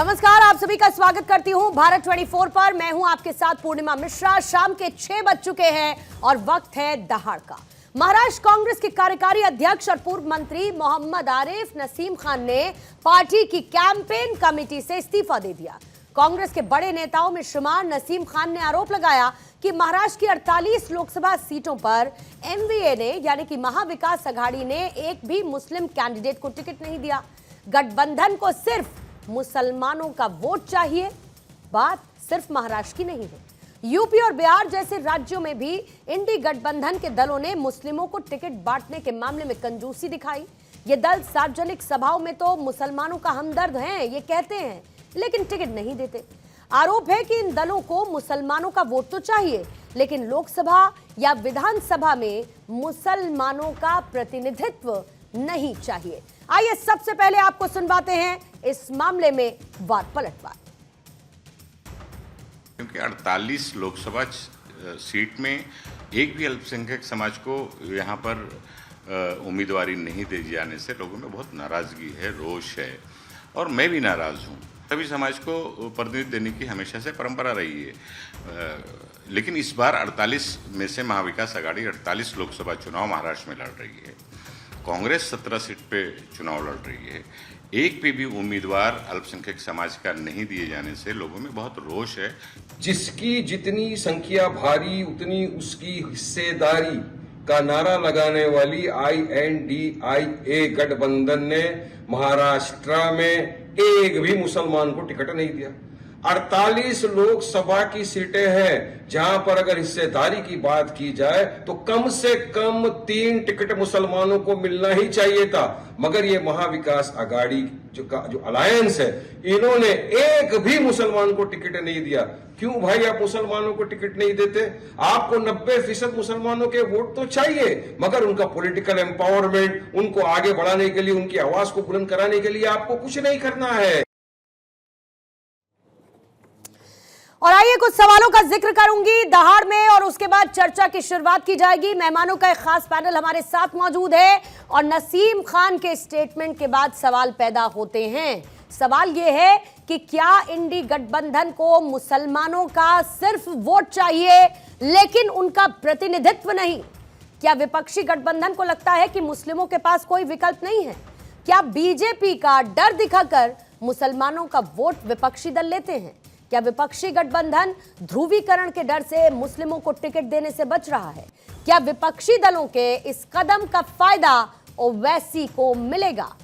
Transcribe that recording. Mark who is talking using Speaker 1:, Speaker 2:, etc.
Speaker 1: नमस्कार, आप सभी का स्वागत करती हूं भारत 24 पर। मैं हूं आपके साथ पूर्णिमा मिश्रा। शाम के 6 बज चुके हैं और वक्त है दहाड़ का। महाराष्ट्र कांग्रेस के कार्यकारी अध्यक्ष और पूर्व मंत्री मोहम्मद आरिफ नसीम खान ने पार्टी की कैंपेन कमेटी से इस्तीफा दे दिया। कांग्रेस के बड़े नेताओं में शुमार नसीम खान ने आरोप लगाया कि महाराष्ट्र की 48 लोकसभा सीटों पर एमवीए ने यानी कि महाविकास अघाड़ी ने एक भी मुस्लिम कैंडिडेट को टिकट नहीं दिया। गठबंधन को सिर्फ मुसलमानों का वोट चाहिए। बात सिर्फ महाराष्ट्र की नहीं है। यूपी और बिहार जैसे राज्यों में भी इंडी गठबंधन के दलों ने मुस्लिमों को टिकट बांटने के मामले में कंजूसी दिखाई। ये दल सार्वजनिक सभाओं में तो मुसलमानों का हमदर्द हैं ये कहते हैं, लेकिन टिकट नहीं देते। आरोप है कि इन दलों को मुसलमानों का वोट तो चाहिए, लेकिन लोकसभा या विधानसभा में मुसलमानों का प्रतिनिधित्व नहीं चाहिए। आइए सबसे पहले आपको सुनवाते हैं इस मामले में वार पलटवार।
Speaker 2: क्योंकि 48 लोकसभा सीट में एक भी अल्पसंख्यक समाज को यहाँ पर उम्मीदवारी नहीं दे जाने से लोगों में बहुत नाराजगी है, रोष है, और मैं भी नाराज हूँ। सभी समाज को प्रतिनिधित्व देने की हमेशा से परंपरा रही है, लेकिन इस बार 48 में से महाविकास अघाड़ी 48 लोकसभा चुनाव महाराष्ट्र में लड़ रही है। कांग्रेस 17 सीट पे चुनाव लड़ रही है। एक पे भी उम्मीदवार अल्पसंख्यक समाज का नहीं दिए जाने से लोगों में बहुत रोष है।
Speaker 3: जिसकी जितनी संख्या भारी उतनी उसकी हिस्सेदारी का नारा लगाने वाली INDIA गठबंधन ने महाराष्ट्र में एक भी मुसलमान को टिकट नहीं दिया। 48 लोकसभा की सीटें हैं, जहां पर अगर हिस्सेदारी की बात की जाए तो कम से कम 3 टिकट मुसलमानों को मिलना ही चाहिए था, मगर ये महाविकास अघाड़ी जो अलायंस है, इन्होंने एक भी मुसलमान को टिकट नहीं दिया। क्यों भाई आप मुसलमानों को टिकट नहीं देते? आपको 90% मुसलमानों के वोट तो चाहिए, मगर उनका पॉलिटिकल एम्पावरमेंट, उनको आगे बढ़ाने के लिए, उनकी आवाज को बुलंद कराने के लिए आपको कुछ नहीं करना है।
Speaker 1: और आइए कुछ सवालों का जिक्र करूंगी दहाड़ में और उसके बाद चर्चा की शुरुआत की जाएगी। मेहमानों का एक खास पैनल हमारे साथ मौजूद है और नसीम खान के स्टेटमेंट के बाद सवाल पैदा होते हैं। सवाल यह है कि क्या इंडी गठबंधन को मुसलमानों का सिर्फ वोट चाहिए लेकिन उनका प्रतिनिधित्व नहीं? क्या विपक्षी गठबंधन को लगता है कि मुस्लिमों के पास कोई विकल्प नहीं है? क्या बीजेपी का डर दिखाकर मुसलमानों का वोट विपक्षी दल लेते हैं? क्या विपक्षी गठबंधन ध्रुवीकरण के डर से मुस्लिमों को टिकट देने से बच रहा है? क्या विपक्षी दलों के इस कदम का फायदा ओवैसी को मिलेगा?